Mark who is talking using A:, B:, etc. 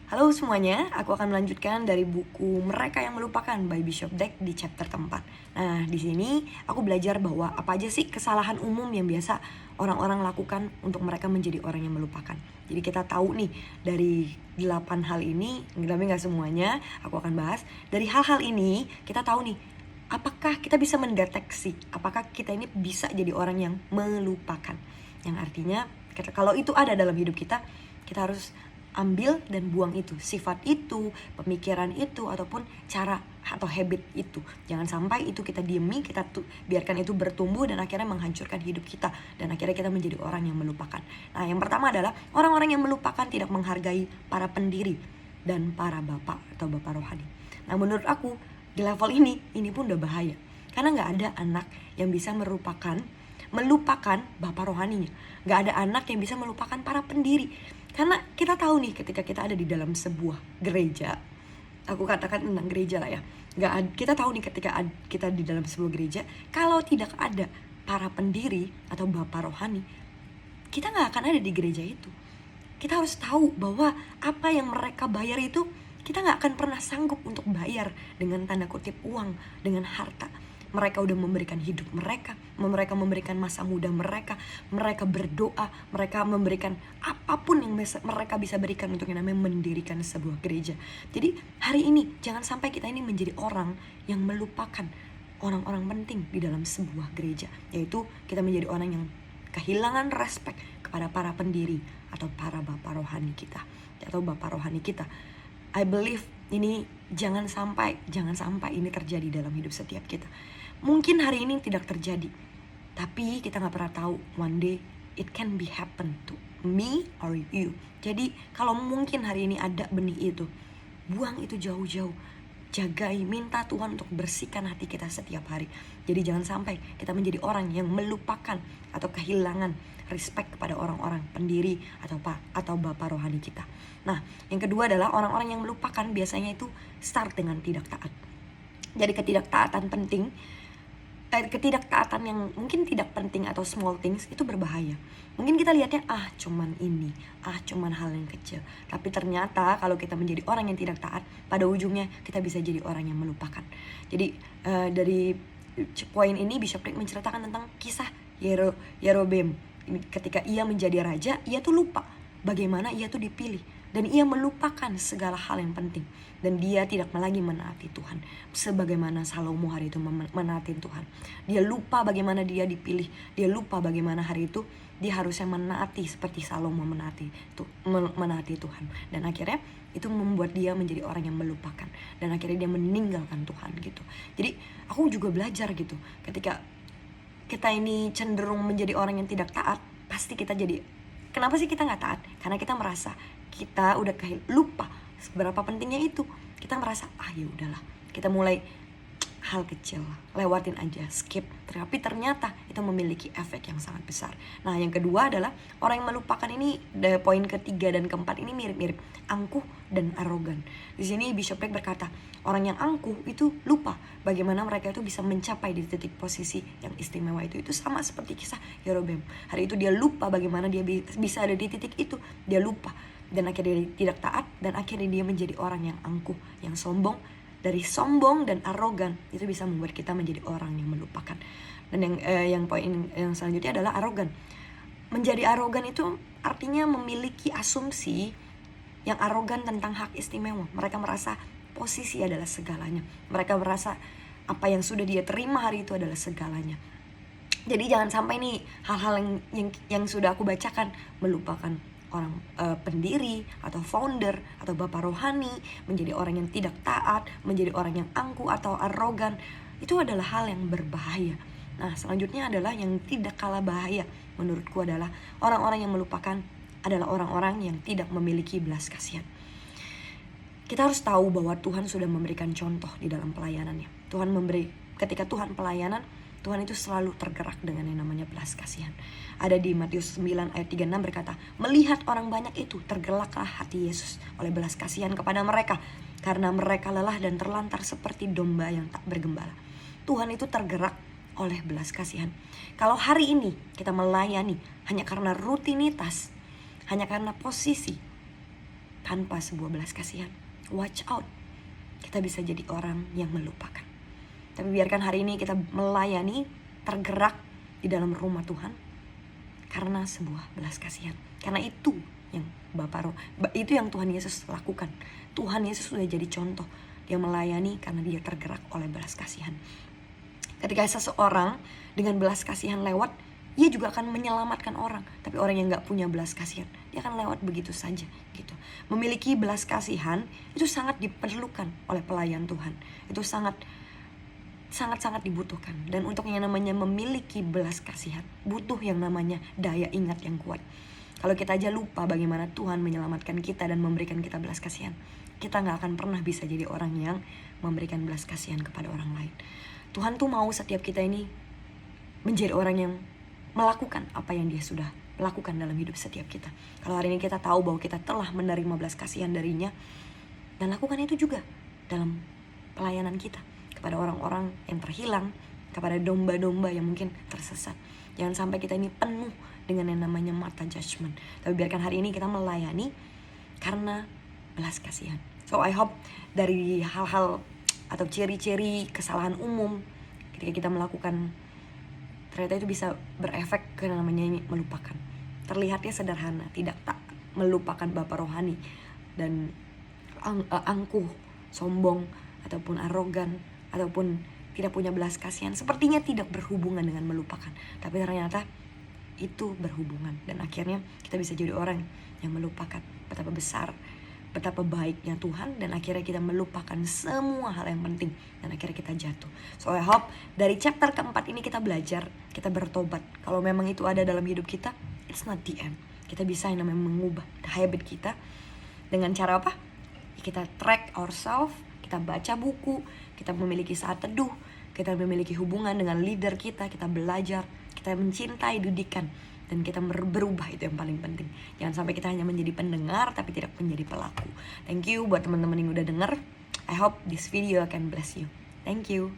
A: Halo semuanya, aku akan melanjutkan dari buku Mereka yang Melupakan by Bishop Dek di chapter keempat. Nah, di sini aku belajar bahwa apa aja sih kesalahan umum yang biasa orang-orang lakukan untuk mereka menjadi orang yang melupakan. Jadi kita tahu nih dari 8 hal ini, tapi nggak semuanya, aku akan bahas. Dari hal-hal ini kita tahu nih, apakah kita bisa mendeteksi, apakah kita ini bisa jadi orang yang melupakan. Yang artinya, kalau itu ada dalam hidup kita harus ambil dan buang itu, sifat itu, pemikiran itu, ataupun cara atau habit itu. Jangan sampai itu kita diemi, kita biarkan itu bertumbuh dan akhirnya menghancurkan hidup kita, dan akhirnya kita menjadi orang yang melupakan. Nah, yang pertama adalah orang-orang yang melupakan tidak menghargai para pendiri dan para bapak atau bapak rohani. Nah, menurut aku di level ini pun udah bahaya, karena nggak ada anak yang bisa melupakan bapak rohaninya. Nggak ada anak yang bisa melupakan para pendiri. Karena kita tahu nih, ketika kita ada di dalam sebuah gereja, aku katakan tentang gereja lah ya, kita tahu nih ketika kita di dalam sebuah gereja, kalau tidak ada para pendiri atau bapak rohani, kita nggak akan ada di gereja itu. Kita harus tahu bahwa apa yang mereka bayar itu, kita nggak akan pernah sanggup untuk bayar dengan tanda kutip uang, dengan harta. Mereka udah memberikan hidup mereka memberikan masa muda mereka berdoa, mereka memberikan apapun yang mereka bisa berikan untuk yang namanya mendirikan sebuah gereja. Jadi hari ini jangan sampai kita ini menjadi orang yang melupakan orang-orang penting di dalam sebuah gereja, yaitu kita menjadi orang yang kehilangan respect kepada para pendiri atau para bapak rohani kita atau bapak rohani kita. I believe ini jangan sampai ini terjadi dalam hidup setiap kita. Mungkin hari ini tidak terjadi, tapi kita gak pernah tahu, one day it can be happen to me or you. Jadi kalau mungkin hari ini ada benih itu, buang itu jauh-jauh. Jagai, minta Tuhan untuk bersihkan hati kita setiap hari. Jadi jangan sampai kita menjadi orang yang melupakan atau kehilangan respect kepada orang-orang pendiri atau bapak rohani kita. Nah, yang kedua adalah orang-orang yang melupakan biasanya itu start dengan tidak taat. Jadi ketidaktaatan yang mungkin tidak penting atau small things itu berbahaya. Mungkin kita lihatnya cuman hal yang kecil. Tapi ternyata kalau kita menjadi orang yang tidak taat, pada ujungnya kita bisa jadi orang yang melupakan. Jadi dari poin ini Bishop Rick menceritakan tentang kisah Yerobeam. Ketika ia menjadi raja, ia tuh lupa bagaimana ia tuh dipilih, dan ia melupakan segala hal yang penting, dan dia tidak lagi menaati Tuhan sebagaimana Salomo hari itu menaati Tuhan. Dia lupa bagaimana dia dipilih, dia lupa bagaimana hari itu dia harusnya menaati seperti Salomo menaati Tuhan, dan akhirnya itu membuat dia menjadi orang yang melupakan, dan akhirnya dia meninggalkan Tuhan gitu. Jadi aku juga belajar gitu, ketika kita ini cenderung menjadi orang yang tidak taat, pasti kita jadi, kenapa sih kita nggak taat? Karena kita merasa kita udah lupa seberapa pentingnya itu. Kita merasa ya udahlah, kita mulai hal kecil, lewatin aja, skip. Tapi ternyata itu memiliki efek yang sangat besar. Nah, yang kedua adalah orang yang melupakan ini, poin ketiga dan keempat ini mirip-mirip, angkuh dan arogan. Di sini Bishop Rick berkata, orang yang angkuh itu lupa bagaimana mereka itu bisa mencapai di titik posisi yang istimewa itu. Itu sama seperti kisah Yerobeam. Hari itu dia lupa bagaimana dia bisa ada di titik itu. Dia lupa, dan akhirnya dia tidak taat, dan akhirnya dia menjadi orang yang angkuh, yang sombong. Dari sombong dan arogan itu bisa membuat kita menjadi orang yang melupakan. Dan yang poin yang selanjutnya adalah arogan. Menjadi arogan itu artinya memiliki asumsi yang arogan tentang hak istimewa. Mereka merasa posisi adalah segalanya. Mereka merasa apa yang sudah dia terima hari itu adalah segalanya. Jadi jangan sampai nih hal-hal yang sudah aku bacakan melupakan orang pendiri atau founder atau bapak rohani, menjadi orang yang tidak taat, menjadi orang yang angkuh atau arogan. Itu adalah hal yang berbahaya. Nah, selanjutnya adalah yang tidak kalah bahaya menurutku adalah orang-orang yang melupakan adalah orang-orang yang tidak memiliki belas kasihan. Kita harus tahu bahwa Tuhan sudah memberikan contoh di dalam pelayanannya. Ketika Tuhan pelayanan, Tuhan itu selalu tergerak dengan yang namanya belas kasihan. Ada di Matius 9 ayat 36 berkata, melihat orang banyak itu tergeraklah hati Yesus oleh belas kasihan kepada mereka, karena mereka lelah dan terlantar seperti domba yang tak bergembala. Tuhan itu tergerak oleh belas kasihan. Kalau hari ini kita melayani hanya karena rutinitas, hanya karena posisi, tanpa sebuah belas kasihan. Watch out, kita bisa jadi orang yang melupakan. Tapi biarkan hari ini kita melayani, tergerak di dalam rumah Tuhan karena sebuah belas kasihan. Karena itu yang itu yang Tuhan Yesus lakukan. Tuhan Yesus sudah jadi contoh. Dia melayani karena dia tergerak oleh belas kasihan. Ketika seseorang dengan belas kasihan lewat, dia juga akan menyelamatkan orang. Tapi orang yang gak punya belas kasihan, dia akan lewat begitu saja gitu. Memiliki belas kasihan itu sangat diperlukan oleh pelayan Tuhan. Itu sangat dibutuhkan. Dan untuk yang namanya memiliki belas kasihan, butuh yang namanya daya ingat yang kuat. Kalau kita aja lupa bagaimana Tuhan menyelamatkan kita dan memberikan kita belas kasihan, kita gak akan pernah bisa jadi orang yang memberikan belas kasihan kepada orang lain. Tuhan tuh mau setiap kita ini menjadi orang yang melakukan apa yang dia sudah lakukan dalam hidup setiap kita. Kalau hari ini kita tahu bahwa kita telah menerima belas kasihan darinya, dan lakukan itu juga dalam pelayanan kita kepada orang-orang yang terhilang, kepada domba-domba yang mungkin tersesat. Jangan sampai kita ini penuh dengan yang namanya mata judgment. Tapi biarkan hari ini kita melayani karena belas kasihan. So I hope dari hal-hal atau ciri-ciri kesalahan umum ketika kita melakukan, ternyata itu bisa berefek ke namanya ini melupakan. Terlihatnya sederhana, tidak tak melupakan Bapa rohani dan angkuh, sombong, ataupun arogan, ataupun tidak punya belas kasihan. Sepertinya tidak berhubungan dengan melupakan, tapi ternyata itu berhubungan. Dan akhirnya kita bisa jadi orang yang melupakan betapa besar, betapa baiknya Tuhan, dan akhirnya kita melupakan semua hal yang penting, dan akhirnya kita jatuh. So I hope dari chapter keempat ini kita belajar, kita bertobat. Kalau memang itu ada dalam hidup kita, it's not the end. Kita bisa yang namanya mengubah habit kita dengan cara apa? Kita track ourselves, kita baca buku, kita memiliki saat teduh, kita memiliki hubungan dengan leader kita belajar, kita mencintai didikan, dan kita berubah. Itu yang paling penting. Jangan sampai kita hanya menjadi pendengar tapi tidak menjadi pelaku. Thank you buat teman-teman yang udah denger. I hope this video can bless you. Thank you.